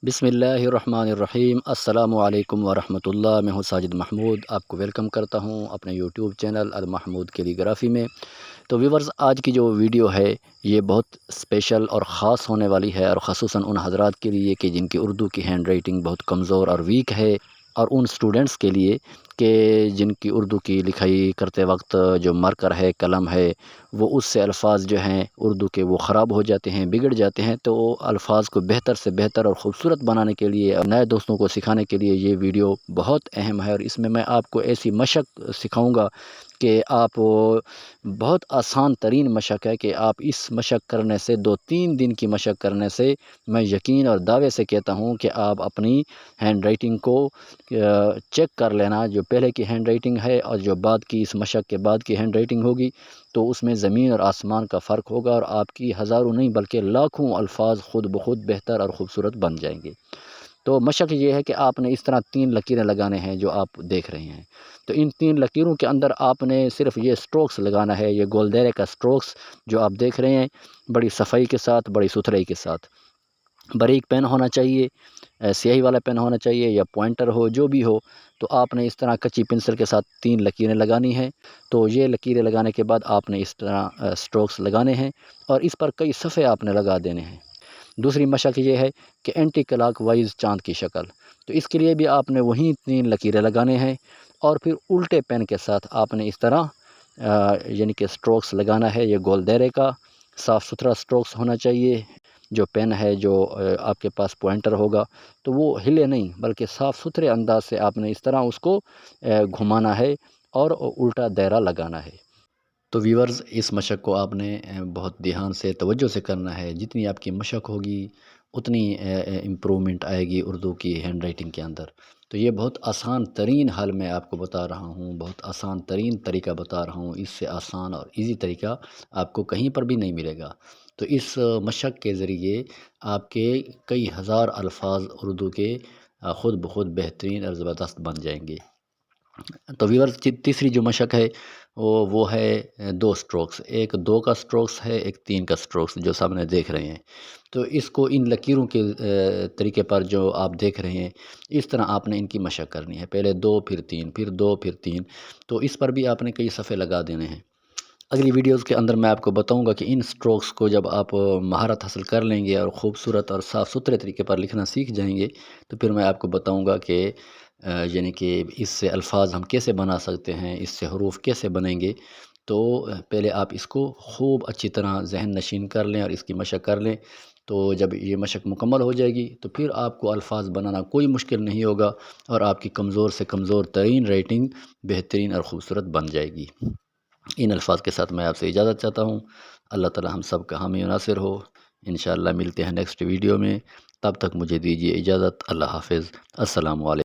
بسم اللہ الرحمن الرحیم۔ السلام علیکم ورحمۃ اللہ۔ میں ہوں ساجد محمود، آپ کو ویلکم کرتا ہوں اپنے یوٹیوب چینل المحمود کیلیگرافی میں۔ تو ویورز، آج کی جو ویڈیو ہے یہ بہت اسپیشل اور خاص ہونے والی ہے، اور خصوصاً ان حضرات کے لیے کہ جن کی اردو کی ہینڈ رائٹنگ بہت کمزور اور ویک ہے، اور ان سٹوڈنٹس کے لیے کہ جن کی اردو کی لکھائی کرتے وقت جو مارکر ہے، قلم ہے، وہ اس سے الفاظ جو ہیں اردو کے وہ خراب ہو جاتے ہیں، بگڑ جاتے ہیں۔ تو الفاظ کو بہتر سے بہتر اور خوبصورت بنانے کے لیے، نئے دوستوں کو سکھانے کے لیے یہ ویڈیو بہت اہم ہے، اور اس میں آپ کو ایسی مشق سکھاؤں گا کہ آپ بہت آسان ترین مشق ہے کہ آپ اس مشق کرنے سے 2-3 دن کی مشق کرنے سے میں یقین اور دعوے سے کہتا ہوں کہ آپ اپنی ہینڈ رائٹنگ کو چیک کر لینا، جو پہلے کی ہینڈ رائٹنگ ہے اور جو بعد کی اس مشق کے بعد کی ہینڈ رائٹنگ ہوگی، تو اس میں زمین اور آسمان کا فرق ہوگا، اور آپ کی ہزاروں نہیں بلکہ لاکھوں الفاظ خود بخود بہتر اور خوبصورت بن جائیں گے۔ تو مشق یہ ہے کہ آپ نے اس طرح 3 لکیریں لگانے ہیں جو آپ دیکھ رہے ہیں۔ تو ان 3 لکیروں کے اندر آپ نے صرف یہ سٹروکس لگانا ہے، یہ گول دائرے کا سٹروکس جو آپ دیکھ رہے ہیں، بڑی صفائی کے ساتھ، بڑی ستھرائی کے ساتھ۔ باریک پین ہونا چاہیے، سیاہی والا پین ہونا چاہیے یا پوائنٹر ہو، جو بھی ہو۔ تو آپ نے اس طرح کچی پنسل کے ساتھ 3 لکیریں لگانی ہیں۔ تو یہ لکیریں لگانے کے بعد آپ نے اس طرح سٹروکس لگانے ہیں، اور اس پر کئی صفحے آپ نے لگا دینے ہیں۔ دوسری مشق یہ ہے کہ اینٹی کلاک وائز چاند کی شکل، تو اس کے لیے بھی آپ نے وہیں 3 لکیریں لگانے ہیں، اور پھر الٹے پین کے ساتھ آپ نے اس طرح یعنی کہ سٹروکس لگانا ہے۔ یہ گول دائرے کا صاف ستھرا سٹروکس ہونا چاہیے۔ جو پین ہے، جو آپ کے پاس پوائنٹر ہوگا، تو وہ ہلے نہیں بلکہ صاف ستھرے انداز سے آپ نے اس طرح اس کو گھمانا ہے اور الٹا دائرہ لگانا ہے۔ تو ویورز، اس مشق کو آپ نے بہت دھیان سے، توجہ سے کرنا ہے۔ جتنی آپ کی مشق ہوگی اتنی امپرومنٹ آئے گی اردو کی ہینڈ رائٹنگ کے اندر۔ تو یہ بہت آسان ترین حل میں آپ کو بتا رہا ہوں، بہت آسان ترین طریقہ بتا رہا ہوں۔ اس سے آسان اور ایزی طریقہ آپ کو کہیں پر بھی نہیں ملے گا۔ تو اس مشق کے ذریعے آپ کے کئی ہزار الفاظ اردو کے خود بخود بہترین اور زبردست بن جائیں گے۔ تو ویورز، تیسری جو مشق ہے وہ ہے 2 سٹروکس۔ ایک 2 کا سٹروکس ہے، ایک 3 کا سٹروکس، جو سامنے دیکھ رہے ہیں۔ تو اس کو ان لکیروں کے طریقے پر جو آپ دیکھ رہے ہیں، اس طرح آپ نے ان کی مشق کرنی ہے۔ پہلے 2 پھر 3 پھر 2 پھر 3۔ تو اس پر بھی آپ نے کئی صفحے لگا دینے ہیں۔ اگلی ویڈیوز کے اندر میں آپ کو بتاؤں گا کہ ان سٹروکس کو جب آپ مہارت حاصل کر لیں گے اور خوبصورت اور صاف ستھرے طریقے پر لکھنا سیکھ جائیں گے، تو پھر میں آپ کو بتاؤں گا کہ یعنی کہ اس سے الفاظ ہم کیسے بنا سکتے ہیں، اس سے حروف کیسے بنیں گے۔ تو پہلے آپ اس کو خوب اچھی طرح ذہن نشین کر لیں اور اس کی مشق کر لیں۔ تو جب یہ مشق مکمل ہو جائے گی تو پھر آپ کو الفاظ بنانا کوئی مشکل نہیں ہوگا، اور آپ کی کمزور سے کمزور ترین رائٹنگ بہترین اور خوبصورت بن جائے گی۔ ان الفاظ کے ساتھ میں آپ سے اجازت چاہتا ہوں۔ اللہ تعالی ہم سب کا حامی و ناصر ہو۔ انشاءاللہ ملتے ہیں نیکسٹ ویڈیو میں، تب تک مجھے دیجیے اجازت۔ اللہ حافظ۔ السلام علیکم۔